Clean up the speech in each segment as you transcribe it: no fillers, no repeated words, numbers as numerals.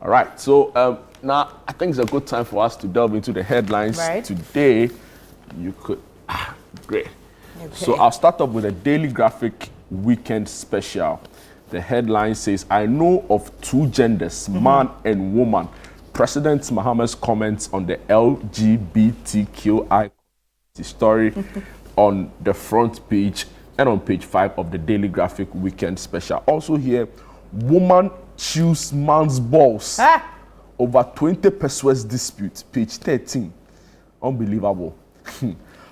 All right, so now I think it's a good time for us to delve into the headlines. Right. Today, you could, great. Okay. So I'll start off with a Daily Graphic weekend special. The headline says, I know of two genders, man and woman. President Mahama's comments on the LGBTQI story on the front page and on page 5 of the Daily Graphic weekend special. Also here, woman chews man's balls over 20 pesos dispute, page 13. Unbelievable.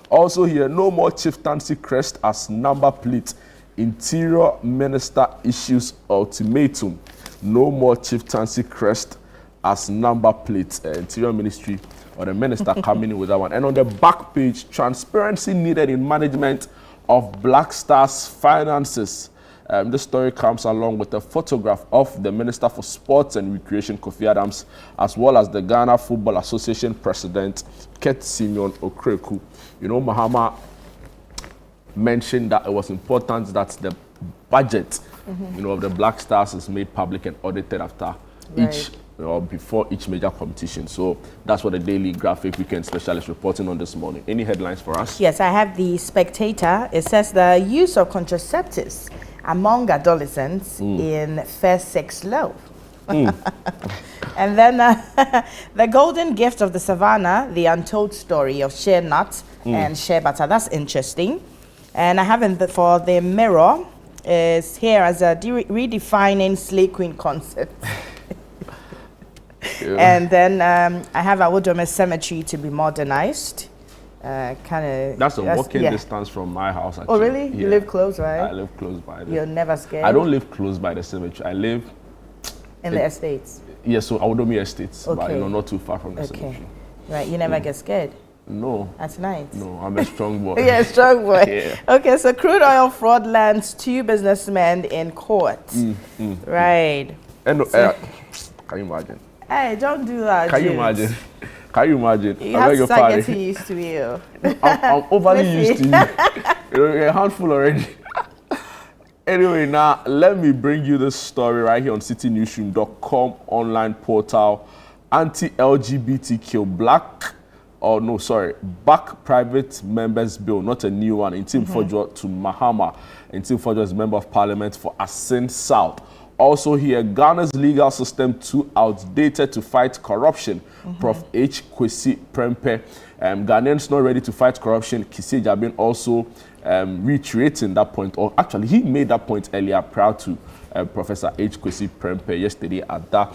Also here, no more chieftaincy crest as number plate. Interior Minister issues ultimatum. No more chieftaincy crest as number plate. Interior Ministry or the minister coming in with that one. And on the back page, transparency needed in management of Black Stars finances. This story comes along with a photograph of the Minister for Sports and Recreation, Kofi Adams, as well as the Ghana Football Association President, Ket Simeon Okreku. You know, Mahama mentioned that it was important that the budget, you know, of the Black Stars is made public and audited after each, or before each major competition. So that's what the Daily Graphic weekend special is reporting on this morning. Any headlines for us? Yes, I have the Spectator. It says the use of contraceptives among adolescents in first sex love. And then the golden gift of the savannah, the untold story of shea nut and shea butter. That's interesting. And I have for the Mirror is here as a redefining slay queen concept. And then I have Awodome Cemetery to be modernized. That's a walking distance from my house. Actually. Oh, really? You live close, right? I live close by. You're never scared? I don't live close by the cemetery. I live in the estates. Yes, so Awodome Estates, but you know, not too far from the cemetery. Right, you never get scared? No. That's nice. No, I'm a strong boy. Yeah, strong boy. Yeah. Okay, so crude oil fraud lands 2 businessmen in court. Right. And So, can you imagine? hey, don't do that. Can you imagine? Can you imagine? You have to start getting used to you. I'm overly used to you. You're a handful already. Anyway, now let me bring you this story right here on citynewsroom.com online portal. Anti-LGBTQ back private members bill, not a new one. Ntim Fordjour to Mahama. Ntim Fordjour is member of parliament for Asin South. Also here, Ghana's legal system too outdated to fight corruption. Prof. H. Kwesi Prempeh. Ghanaians not ready to fight corruption. Kisi Jabin also reiterating that point. Or actually, he made that point earlier prior to Professor H. Kwesi Prempeh yesterday at that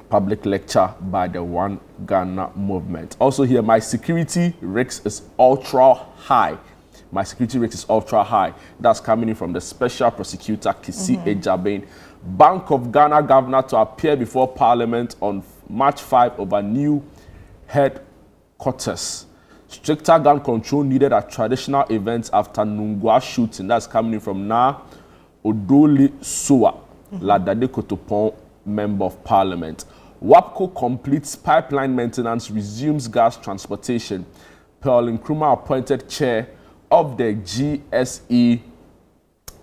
public lecture by the One Ghana movement. Also here, my security risk is ultra high. My security risk is ultra high. That's coming in from the special prosecutor, Kisi Ejabin. Bank of Ghana governor to appear before parliament on March 5 over new headquarters. Stricter gun control needed at traditional events after Nungwa shooting. That's coming in from Na Odoli Soa, Ladade Kotopon, member of parliament. WAPCO completes pipeline maintenance, resumes gas transportation. Pearl Nkrumah appointed chair of the GSE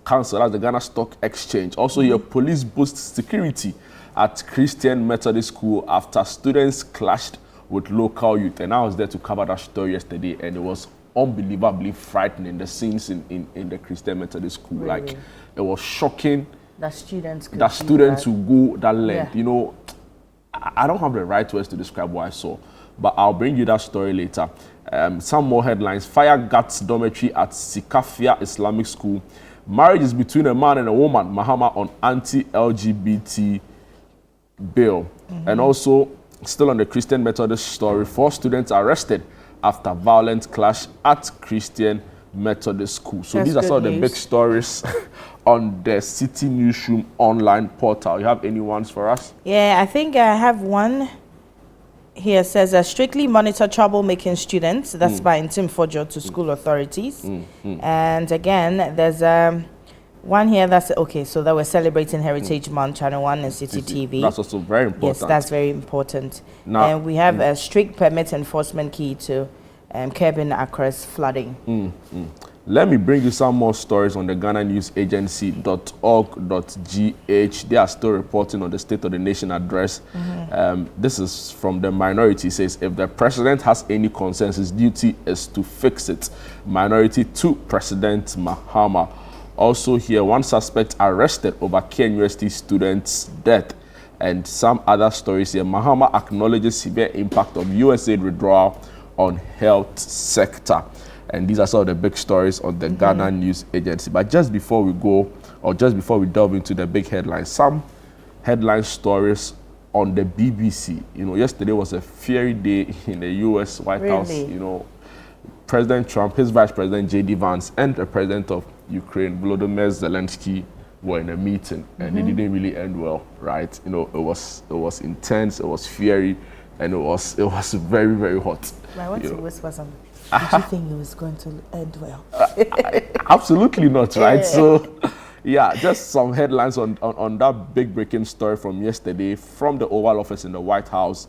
Council, that's the Ghana Stock Exchange. Also here, police boost security at Christian Methodist School after students clashed with local youth. And I was there to cover that story yesterday, and it was unbelievably frightening, the scenes in the Christian Methodist School. Really? Like, it was shocking that students will go that length. You know, I don't have the right words to describe what I saw, but I'll bring you that story later. Some more headlines. Fire guts dormitory at Sikafia Islamic School. Marriage is between a man and a woman. Mahama on anti-LGBT bill. And also, still on the Christian Methodist story, 4 students arrested after violent clash at Christian Methodist School. So these are some of the big stories on the City Newsroom online portal. You have any ones for us? Yeah, I think I have one. Here says, strictly monitor troublemaking students. That's by Ntim Fordjour to school authorities. And again, there's one here that's, okay, so that we're celebrating Heritage Month, ChannelOne and City TV. That's also very important. Yes, that's very important. Now, and we have a strict permit enforcement key to curbing Accra's flooding. Let me bring you some more stories on the Ghana News Agency.org.gh. They are still reporting on the State of the Nation address. This is from the minority. It says, if the president has any concerns, his duty is to fix it. Minority to President Mahama. Also here, one suspect arrested over KNUST student's death. And some other stories here. Mahama acknowledges severe impact of USAID withdrawal on health sector. And these are some of the big stories on the Ghana News Agency. But just before we go, or just before we delve into the big headlines, some headline stories on the BBC. You know, yesterday was a fiery day in the US White House. You know, President Trump, his Vice President J.D. Vance, and the President of Ukraine, Volodymyr Zelensky, were in a meeting, and it didn't really end well, right? You know, it was intense, it was fiery, and it was very, very hot. I want to whisper something. Did you think it was going to end well? Absolutely not, right? So, yeah, just some headlines on that big breaking story from yesterday from the Oval Office in the White House.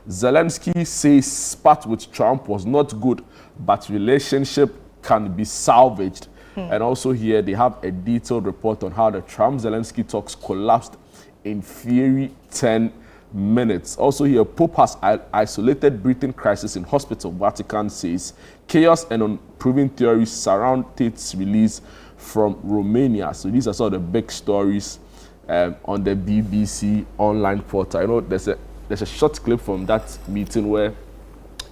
Zelensky says spat with Trump was not good, but relationship can be salvaged. And also here, they have a detailed report on how the Trump-Zelensky talks collapsed in fiery 10 minutes. Also here, Pope has isolated Britain crisis in hospital. Vatican says chaos and unproven theories surround Tate's release from Romania. So these are some of the big stories on the BBC online portal. I know there's a short clip from that meeting where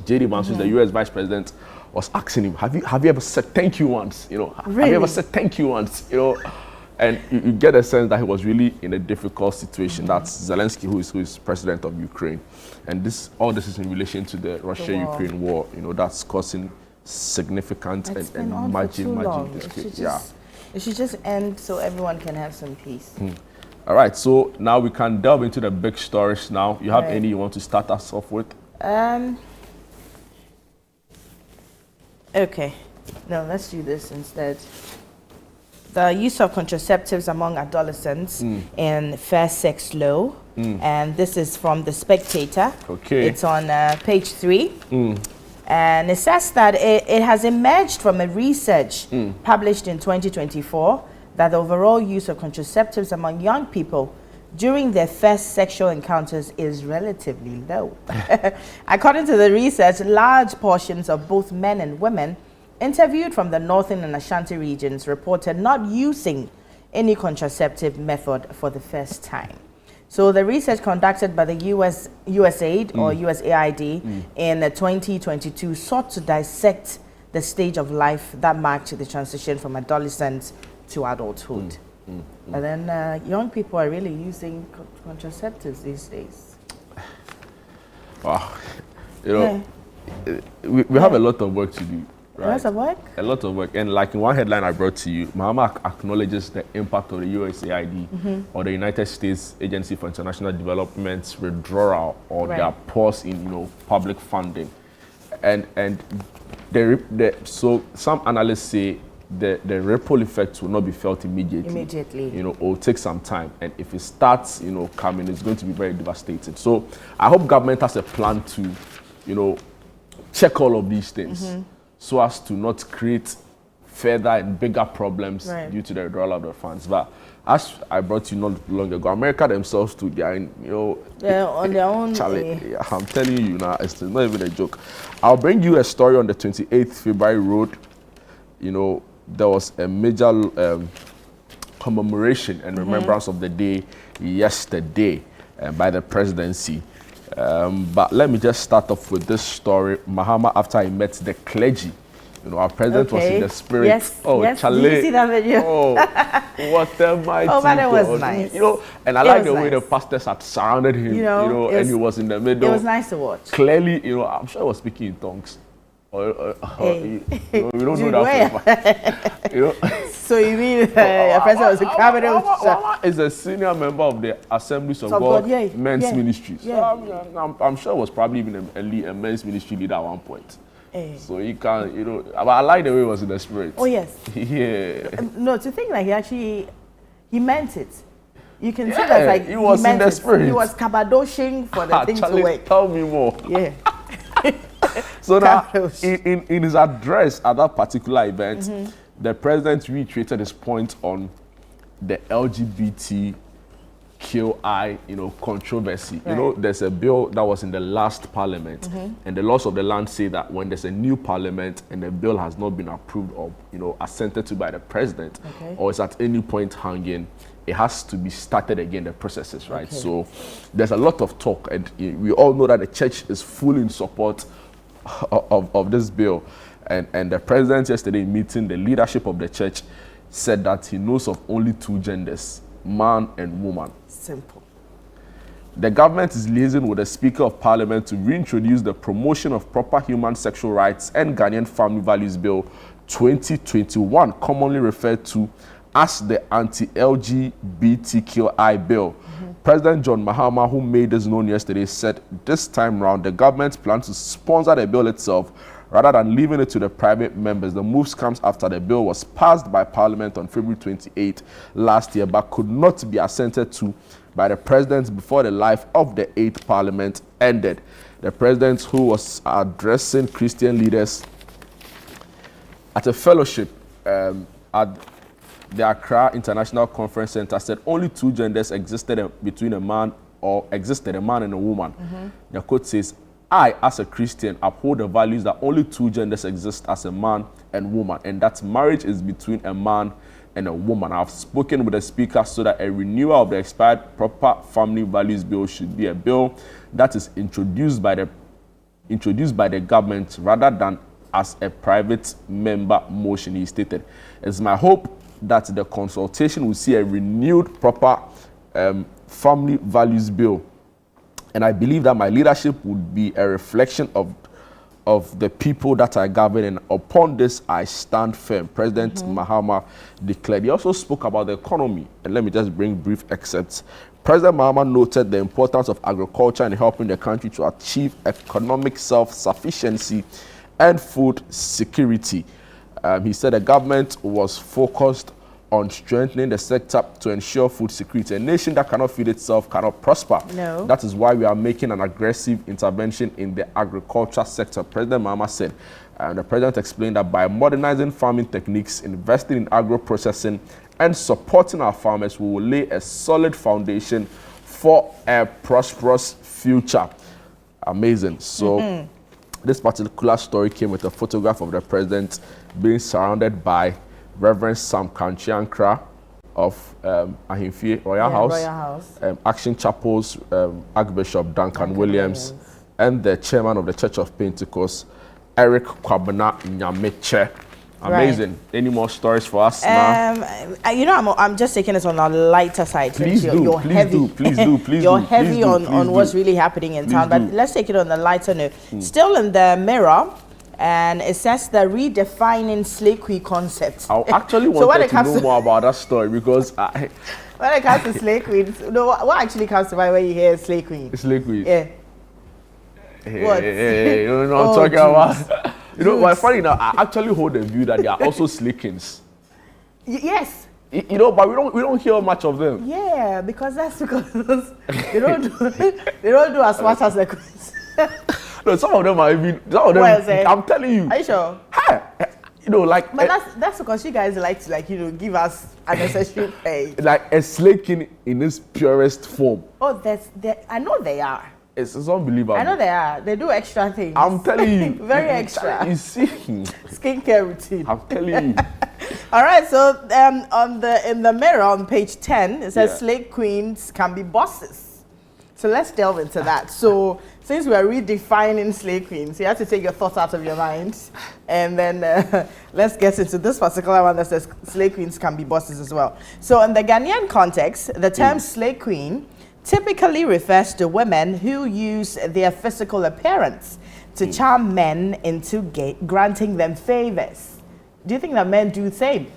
J.D. Vance, the US Vice President, was asking him, have you ever said thank you once? You know, really? Have you ever said thank you once? You know, and you get a sense that he was really in a difficult situation. That's Zelensky, who is president of Ukraine, and all this is in relation to the Russia-Ukraine war. You know, that's causing significant and margin dispute. It should just end so everyone can have some peace. All right, so now we can delve into the big stories. Now, you have any you want to start us off with? Okay, no, let's do this instead. The use of contraceptives among adolescents in fair sex law, and this is from The Spectator. Okay. It's on page 3, and it says that it has emerged from a research published in 2024 that the overall use of contraceptives among young people during their first sexual encounters is relatively low. According to the research, large portions of both men and women interviewed from the Northern and Ashanti regions reported not using any contraceptive method for the first time. So the research conducted by the USAID or USAID in 2022 sought to dissect the stage of life that marked the transition from adolescence to adulthood. And then young people are really using contraceptives these days. Wow. You know, we have a lot of work to do. Right? A lot of work? A lot of work. And like in one headline I brought to you, Mahama acknowledges the impact of the USAID or the United States Agency for International Development's withdrawal or their pause in, public funding. And so some analysts say the ripple effects will not be felt immediately. It will take some time. And if it starts, coming, it's going to be very devastating. So I hope government has a plan to, check all of these things so as to not create further and bigger problems due to the withdrawal of the funds. But as I brought you not long ago, America themselves too, they are in, they're on their own. Yeah, I'm telling you now, it's not even a joke. I'll bring you a story on the 28th February Road. There was a major commemoration and remembrance of the day yesterday by the presidency. But let me just start off with this story. Mahama, after he met the clergy, our president was in the spirit. Yes, yes. Did you see that video? Oh, what a mighty but it was God. nice. And I like the way the pastors had surrounded him, and he was in the middle. It was nice to watch. Clearly, I'm sure he was speaking in tongues. We don't know that. So you mean your president was a cabinet? Is a senior member of the Assemblies of God Men's Ministries. Yeah. So I'm sure it was probably even a men's ministry leader at one point. So he can, but I like the way he was in the spirit. Oh yes. Yeah. No, to think like he meant it. You can see that like he was in the spirit. He was kabadoshing for the thing to work. Tell me more. Yeah. So now, in his address at that particular event, the president reiterated his point on the LGBTQI, controversy. There's a bill that was in the last parliament, and the laws of the land say that when there's a new parliament and the bill has not been approved or, assented to by the president, or is at any point hanging, it has to be started again, the processes, right? Okay. So there's a lot of talk, and we all know that the church is fully in support of this bill. And the president yesterday meeting the leadership of the church said that he knows of only two genders, man and woman. Simple. The government is liaising with the Speaker of Parliament to reintroduce the Promotion of Proper Human Sexual Rights and Ghanaian Family Values Bill 2021, commonly referred to as the Anti-LGBTQI bill. President John Mahama, who made this known yesterday, said this time round the government plans to sponsor the bill itself rather than leaving it to the private members. The moves comes after the bill was passed by Parliament on February 28 last year, but could not be assented to by the president before the life of the 8th Parliament ended. The president, who was addressing Christian leaders at a fellowship at the Accra International Conference Center, said only two genders existed between a man and a woman. The quote says, "I, as a Christian, uphold the values that only two genders exist as a man and woman, and that marriage is between a man and a woman. I've spoken with the Speaker so that a renewal of the expired Proper Family Values Bill should be a bill that is introduced by the government rather than as a private member motion," he stated. "It's my hope that the consultation will see a renewed Proper Family Values Bill. And I believe that my leadership would be a reflection of the people that I govern, and upon this I stand firm," President Mahama declared. He also spoke about the economy, and let me just bring brief excerpts. President Mahama noted the importance of agriculture in helping the country to achieve economic self-sufficiency and food security. He said the government was focused on strengthening the sector to ensure food security. A nation that cannot feed itself cannot prosper. No. That is why we are making an aggressive intervention in the agriculture sector, President Mahama said. The president explained that by modernizing farming techniques, investing in agro-processing, and supporting our farmers, we will lay a solid foundation for a prosperous future. Amazing. So this particular story came with a photograph of the president being surrounded by Reverend Sam Kanchiankra of Ahimfie Royal House. Action Chapel's Archbishop Duncan Williams, and the chairman of the Church of Pentecost, Eric Kwabena Nyameche. Amazing. Right. Any more stories for us now? I'm just taking it on a lighter side. Please do. You're heavy on what's really happening in town, but let's take it on a lighter note. Still in the Mirror, and it says the redefining slay queen concept. I actually wanted to know more about that story because when it comes to slay queens, what actually comes to mind when you hear slay queen? Slay queen. Yeah. What? Hey, you know what I'm talking about? What's funny now, I actually hold the view that they are also slay kings. Yes. But we don't hear much of them. Yeah, because they don't do as much as the queens. No, some of them are even. I'm telling you. Are you sure? Hey, But that's because you guys like to give us unnecessary pay. Like a slay king in its purest form. Oh, I know they are. It's unbelievable. I know they are. They do extra things. I'm telling you. Very extra. You see. Skincare routine. I'm telling you. All right, so in the Mirror on page 10, it says slay queens can be bosses. So let's delve into that. So since we're redefining slay queens, you have to take your thoughts out of your mind. And then let's get into this particular one that says slay queens can be bosses as well. So in the Ghanaian context, the term slay queen typically refers to women who use their physical appearance to charm men into granting them favors. Do you think that men do the same?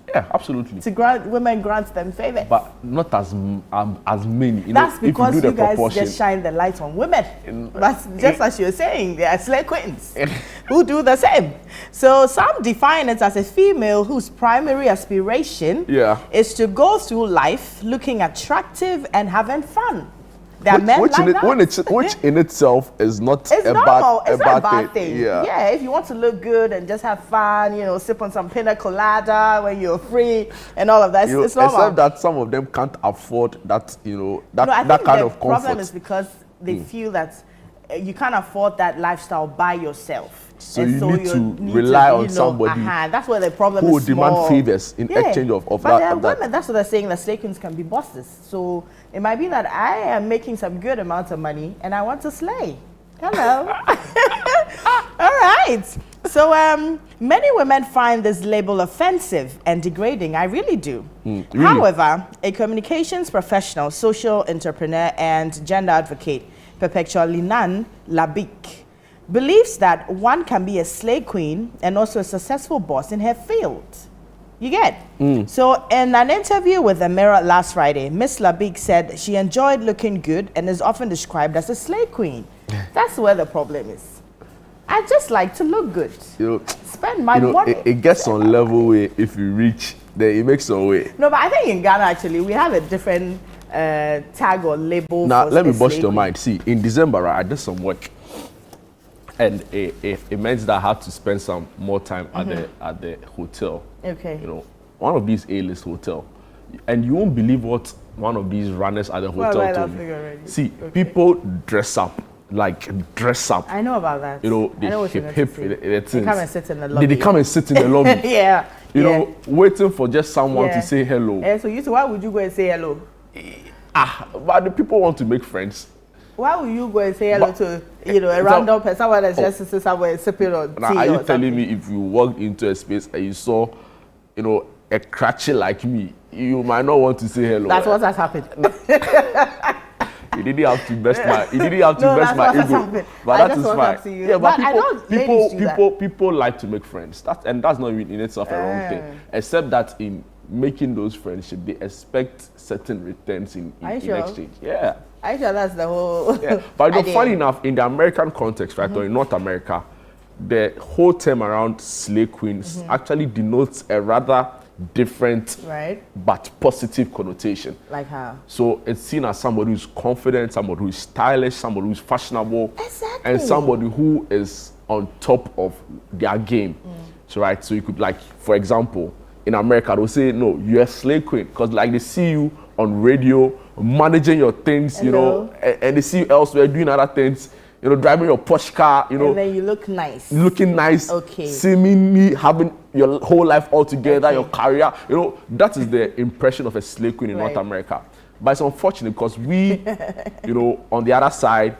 Yeah, absolutely. Women grant them favors, but not as many. That's because you guys just shine the light on women. But just as you're saying, there are slay queens who do the same. So some define it as a female whose primary aspiration is to go through life looking attractive and having fun. There are men like that. Which in itself is not It's a normal. bad, It's not a bad thing. Yeah. If you want to look good and just have fun, sip on some pina colada when you're free and all of that, it's normal. Except that some of them can't afford that, that kind of comfort. The problem is because they feel that you can't afford that lifestyle by yourself. So you need to rely on somebody. That's where the problem who is. Who demand favors in exchange of but that. Women, that's what they're saying, that slay queens can be bosses. So it might be that I am making some good amount of money and I want to slay. Hello. All right. So many women find this label offensive and degrading. I really do. Really? However, a communications professional, social entrepreneur, and gender advocate, Perpetual Linan Labik, believes that one can be a slay queen and also a successful boss in her field. You get? So in an interview with The Mirror last Friday, Miss Labik said she enjoyed looking good and is often described as a slay queen. That's where the problem is. I just like to look good. Spend my money. It gets on level way. If you reach, then it makes some way. No, but I think in Ghana, actually, we have a different tag or label. Now, let me bust your mind. See, in December, I did some work. And it meant that I had to spend some more time at the hotel. Okay. One of these A-list hotel. And you won't believe what one of these runners at the hotel told me. See, people dress up. I know about that. They come and sit in the lobby. They come and sit in the lobby. Yeah. Waiting for just someone to say hello. So why would you go and say hello? But the people want to make friends. Why would you go and say hello to a random person, someone that's just sitting somewhere sipping on tea? Now, are you telling me if you walked into a space and you saw, a cratchy like me, you might not want to say hello? That's what has happened. You didn't have to best my. You didn't have to best my ego. But that is fine. Yeah, but people like to make friends. And that's not in itself a wrong thing. Except that in making those friendships, they expect certain returns in exchange. Yeah. I sure that's the whole. Yeah. But funny enough, in the American context, right, or in North America, the whole term around slay queens actually denotes a rather different but positive connotation. Like how? So it's seen as somebody who's confident, somebody who's stylish, somebody who's fashionable, and somebody who is on top of their game. So so you could, like, for example, in America, they'll say, no, you're a slay queen, because they see you on radio, managing your things, and they see you elsewhere doing other things, driving your Porsche car, and then you look nice. Looking nice, seemingly having your whole life all together, your career, that is the impression of a slay queen in North America. But it's unfortunate because we, on the other side,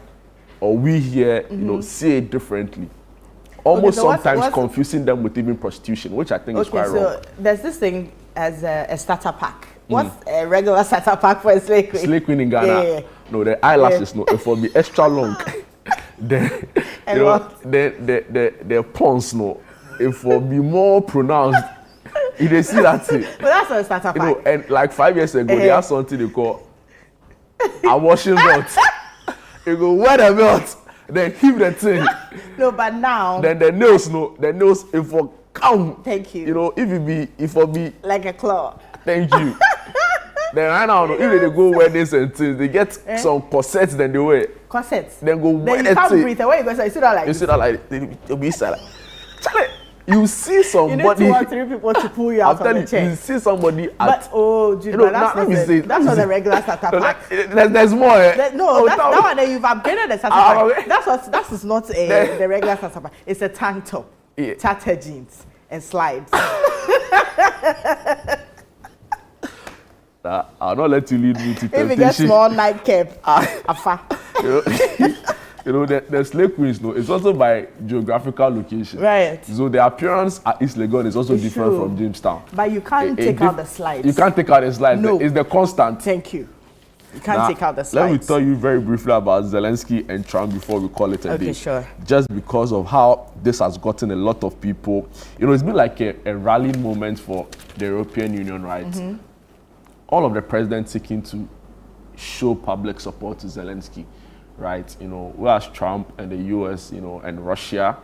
or we here, see it differently. Almost sometimes confusing them with even prostitution, which I think is quite wrong. So there's this thing as a starter pack. What's a regular starter pack for a slay queen? Slay queen in Ghana. No, the eyelashes, no, it will be extra long. the pawns, no, it will be more pronounced. You they see that thing. But that's not a starter pack. And like 5 years ago, they had something they call a washing belt. You go wear the belt, then keep the thing. No, but now then the nails, it will count. Thank you. If it will be like a claw. Thank you. Then right now, if they go weddings and things, they get some corsets, then they wear. Corsets? Then go wear it. Then you can't breathe. Where you go? So you sit down like this. You sit down like you'll be like, Charlie, you see somebody. You need 2 or 3 people to pull you out of the chair. You see somebody at. But that's not the regular starter pack. There's more. No, that one you've upgraded the starter pack. That is not the regular starter pack. It's a tank top, tattered jeans, and slides. I'll not let you lead me to temptation. If you get small nightcap, the slay queens, it's also by geographical location. Right. So the appearance at East Legon is also different from Jamestown. But you can't take out the slides. You can't take out the slides. No. It's the constant. Thank you. You can't take out the slides. Let me tell you very briefly about Zelensky and Trump before we call it a day. Okay, sure. Just because of how this has gotten a lot of people, it's been like a rallying moment for the European Union, right? All of the presidents seeking to show public support to Zelensky, right? Whereas Trump and the US, and Russia,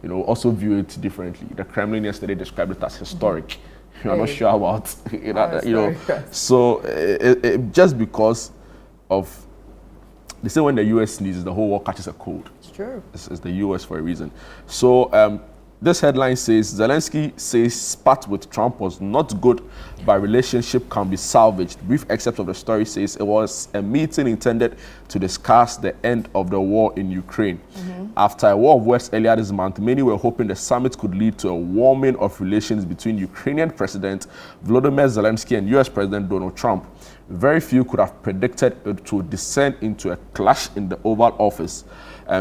also view it differently. The Kremlin yesterday described it as historic. I'm not sure about, So just because of they say when the US sneezes, the whole world catches a cold. It's true. It's the US for a reason. So this headline says, Zelensky says spat with Trump was not good, but relationship can be salvaged. Brief excerpt of the story says it was a meeting intended to discuss the end of the war in Ukraine. After a war of words earlier this month, many were hoping the summit could lead to a warming of relations between Ukrainian President Volodymyr Zelensky and US President Donald Trump. Very few could have predicted it to descend into a clash in the Oval Office.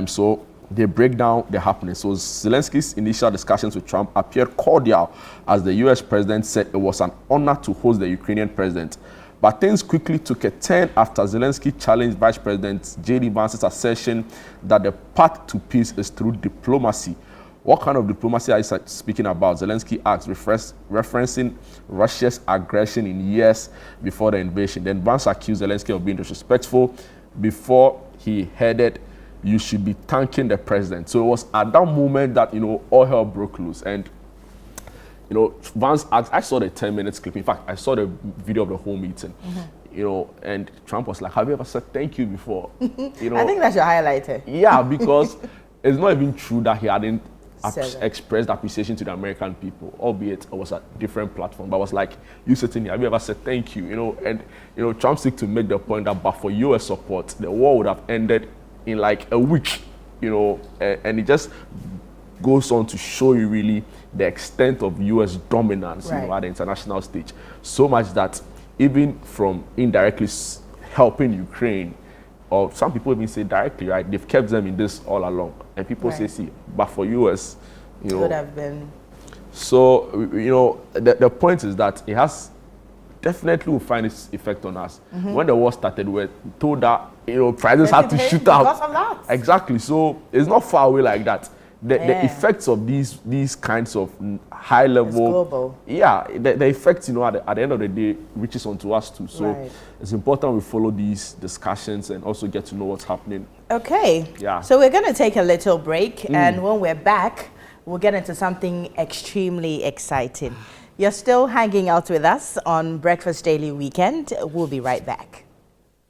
So they break down the happening. So Zelensky's initial discussions with Trump appeared cordial, as the US president said it was an honor to host the Ukrainian president. But things quickly took a turn after Zelensky challenged Vice President J.D. Vance's assertion that the path to peace is through diplomacy. What kind of diplomacy are you speaking about? Zelensky asked, referencing Russia's aggression in years before the invasion. Then Vance accused Zelensky of being disrespectful. Before he headed, you should be thanking the president. So it was at that moment that, all hell broke loose. And, Vance asked, I saw the 10 minutes clip. In fact, I saw the video of the whole meeting. And Trump was like, have you ever said thank you before? I think that's your highlighter. Yeah, because it's not even true that he hadn't expressed appreciation to the American people, albeit it was a different platform. But I was like, you sitting here, have you ever said thank you? And, Trump seeks to make the point that, but for US support, the war would have ended in like a week, and it just goes on to show you really the extent of US dominance at the international stage. So much that even from indirectly helping Ukraine, or some people even say directly, right, they've kept them in this all along. And people say, see, but for US, it would have been. So, the point is that it has definitely will find its effect on us. When the war started, we were told that prices had to shoot out. Because of that. Exactly. So it's not far away like that. The effects of these kinds of high level, it's global. Yeah, the effects at the end of the day reaches onto us too. So it's important we follow these discussions and also get to know what's happening. Okay. Yeah. So we're going to take a little break, and when we're back, we'll get into something extremely exciting. You're still hanging out with us on Breakfast Daily Weekend. We'll be right back.